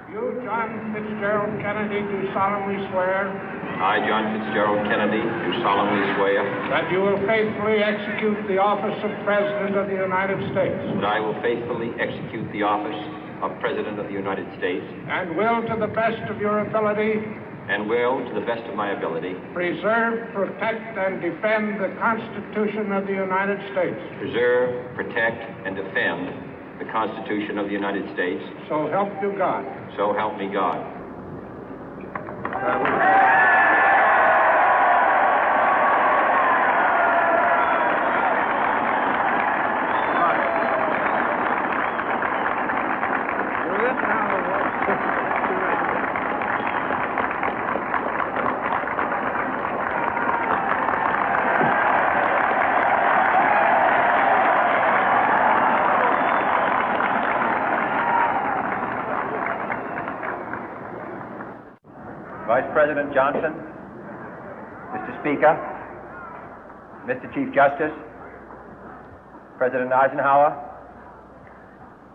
You, John Fitzgerald Kennedy, do solemnly swear. I, John Fitzgerald Kennedy, do solemnly swear. That you will faithfully execute the office of President of the United States. That I will faithfully execute the office of President of the United States. And will, to the best of your ability. And will, to the best of my ability. Preserve, protect, and defend the Constitution of the United States. Preserve, protect, and defend the Constitution of the United States. So help you God. So help me God. Vice President Johnson, Mr. Speaker, Mr. Chief Justice, President Eisenhower,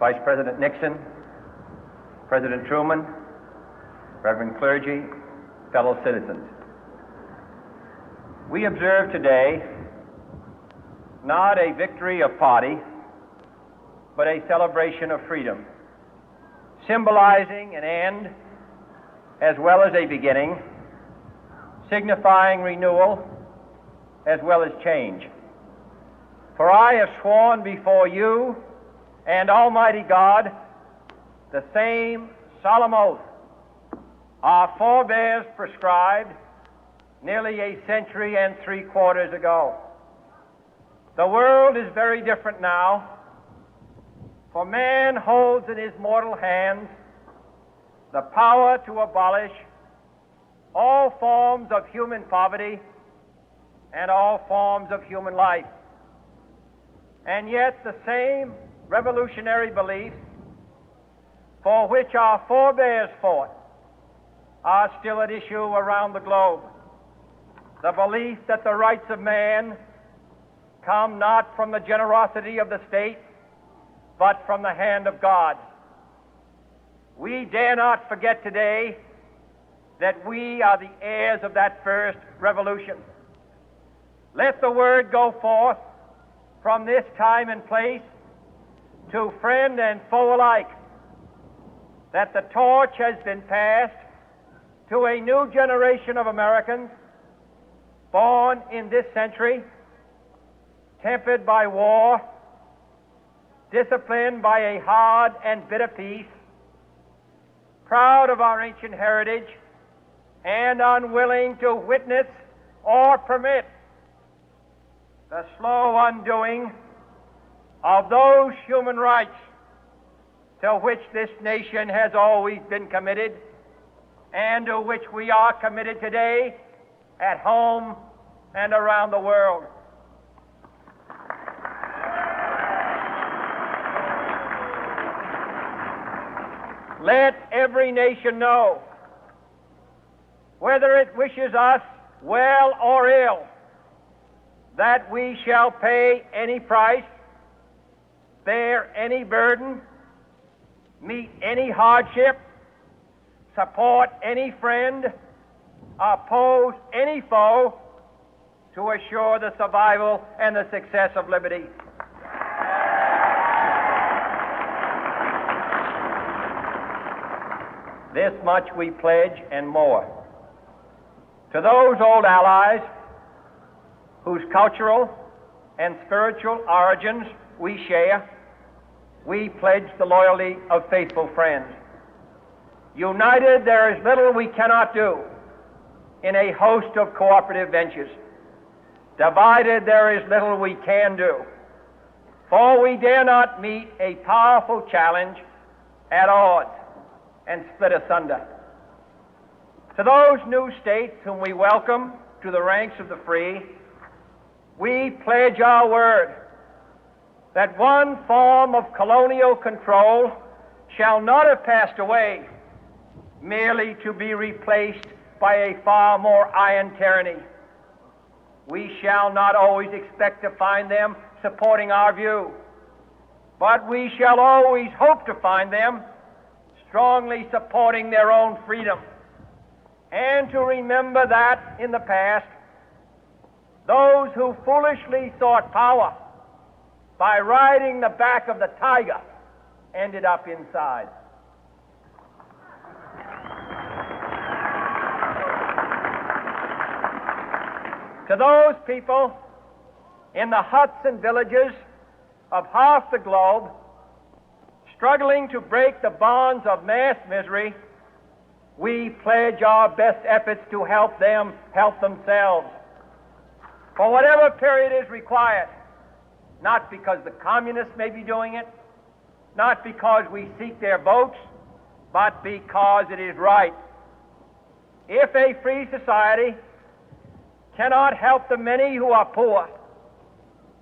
Vice President Nixon, President Truman, Reverend clergy, fellow citizens. We observe today not a victory of party, but a celebration of freedom, symbolizing an end as well as a beginning, signifying renewal as well as change. For I have sworn before you and Almighty God the same solemn oath our forebears prescribed nearly a century and 3/4 ago. The world is very different now, for man holds in his mortal hands the power to abolish all forms of human poverty and all forms of human life. And yet the same revolutionary beliefs for which our forebears fought are still at issue around the globe. The belief that the rights of man come not from the generosity of the state, but from the hand of God. We dare not forget today that we are the heirs of that first revolution. Let the word go forth from this time and place to friend and foe alike that the torch has been passed to a new generation of Americans born in this century, tempered by war, disciplined by a hard and bitter peace, proud of our ancient heritage, and unwilling to witness or permit the slow undoing of those human rights to which this nation has always been committed and to which we are committed today at home and around the world. Let every nation know, whether it wishes us well or ill, that we shall pay any price, bear any burden, meet any hardship, support any friend, oppose any foe to assure the survival and the success of liberty. This much we pledge and more. To those old allies whose cultural and spiritual origins we share, we pledge the loyalty of faithful friends. United, there is little we cannot do in a host of cooperative ventures. Divided, there is little we can do, for we dare not meet a powerful challenge at odds and split asunder. To those new states whom we welcome to the ranks of the free, we pledge our word that one form of colonial control shall not have passed away, merely to be replaced by a far more iron tyranny. We shall not always expect to find them supporting our view, but we shall always hope to find them strongly supporting their own freedom, and to remember that in the past, those who foolishly sought power by riding the back of the tiger ended up inside. To those people in the huts and villages of half the globe struggling to break the bonds of mass misery, we pledge our best efforts to help them help themselves for whatever period is required, not because the communists may be doing it, not because we seek their votes, but because it is right. If a free society cannot help the many who are poor,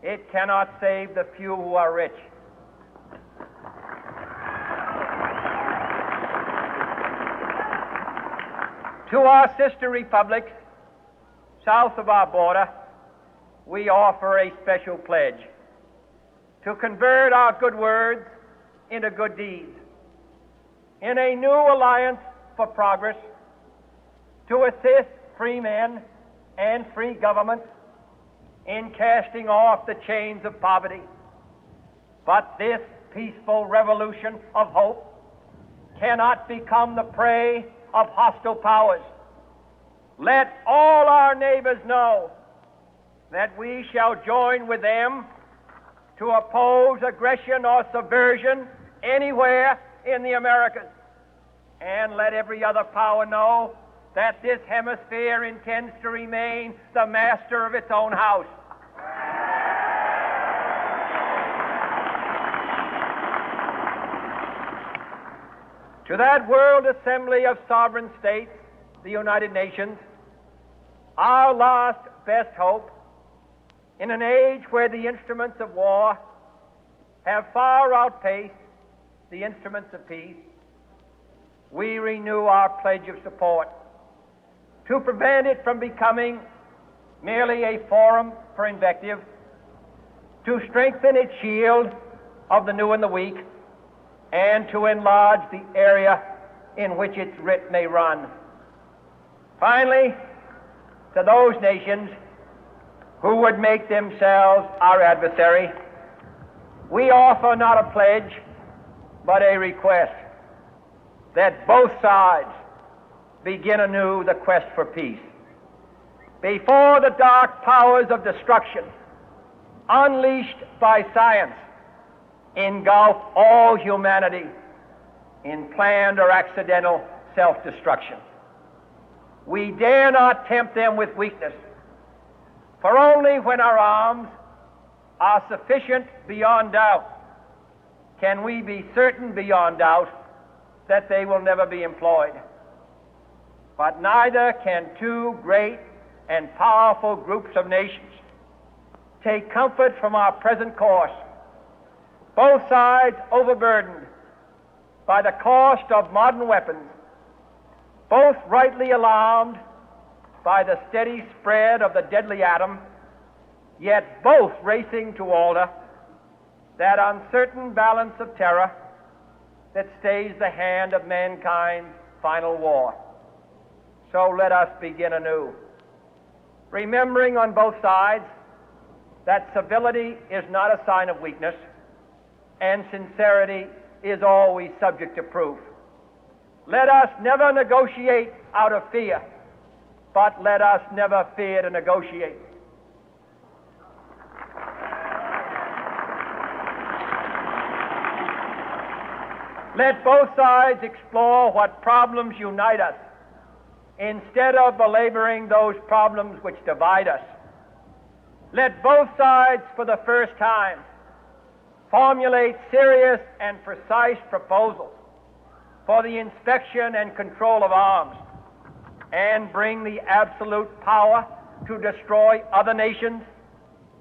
it cannot save the few who are rich. To our sister republics south of our border, we offer a special pledge to convert our good words into good deeds, in a new alliance for progress, to assist free men and free governments in casting off the chains of poverty. But this peaceful revolution of hope cannot become the prey of hostile powers. Let all our neighbors know that we shall join with them to oppose aggression or subversion anywhere in the Americas. And let every other power know that this hemisphere intends to remain the master of its own house. To that World Assembly of Sovereign States, the United Nations, our last best hope, in an age where the instruments of war have far outpaced the instruments of peace, we renew our pledge of support to prevent it from becoming merely a forum for invective, to strengthen its shield of the new and the weak, and to enlarge the area in which its writ may run. Finally, to those nations who would make themselves our adversary, we offer not a pledge, but a request that both sides begin anew the quest for peace. Before the dark powers of destruction, unleashed by science, engulf all humanity in planned or accidental self-destruction, we dare not tempt them with weakness, for only when our arms are sufficient beyond doubt can we be certain beyond doubt that they will never be employed. But neither can two great and powerful groups of nations take comfort from our present course, both sides overburdened by the cost of modern weapons, both rightly alarmed by the steady spread of the deadly atom, yet both racing to alter that uncertain balance of terror that stays the hand of mankind's final war. So let us begin anew, remembering on both sides that civility is not a sign of weakness, and sincerity is always subject to proof. Let us never negotiate out of fear, but let us never fear to negotiate. Let both sides explore what problems unite us, instead of belaboring those problems which divide us. Let both sides, for the first time, formulate serious and precise proposals for the inspection and control of arms, and bring the absolute power to destroy other nations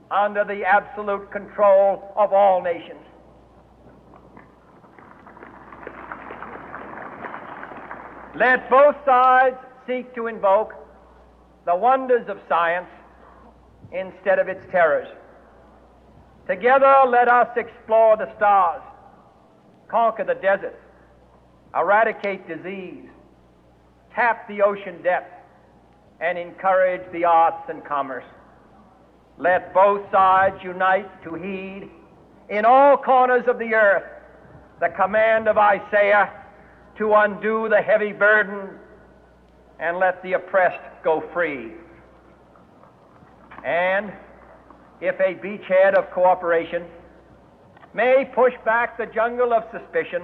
under the absolute control of all nations. Let both sides seek to invoke the wonders of science instead of its terrors. Together, let us explore the stars, conquer the deserts, eradicate disease, tap the ocean depth, and encourage the arts and commerce. Let both sides unite to heed in all corners of the earth the command of Isaiah to undo the heavy burden and let the oppressed go free. And if a beachhead of cooperation may push back the jungle of suspicion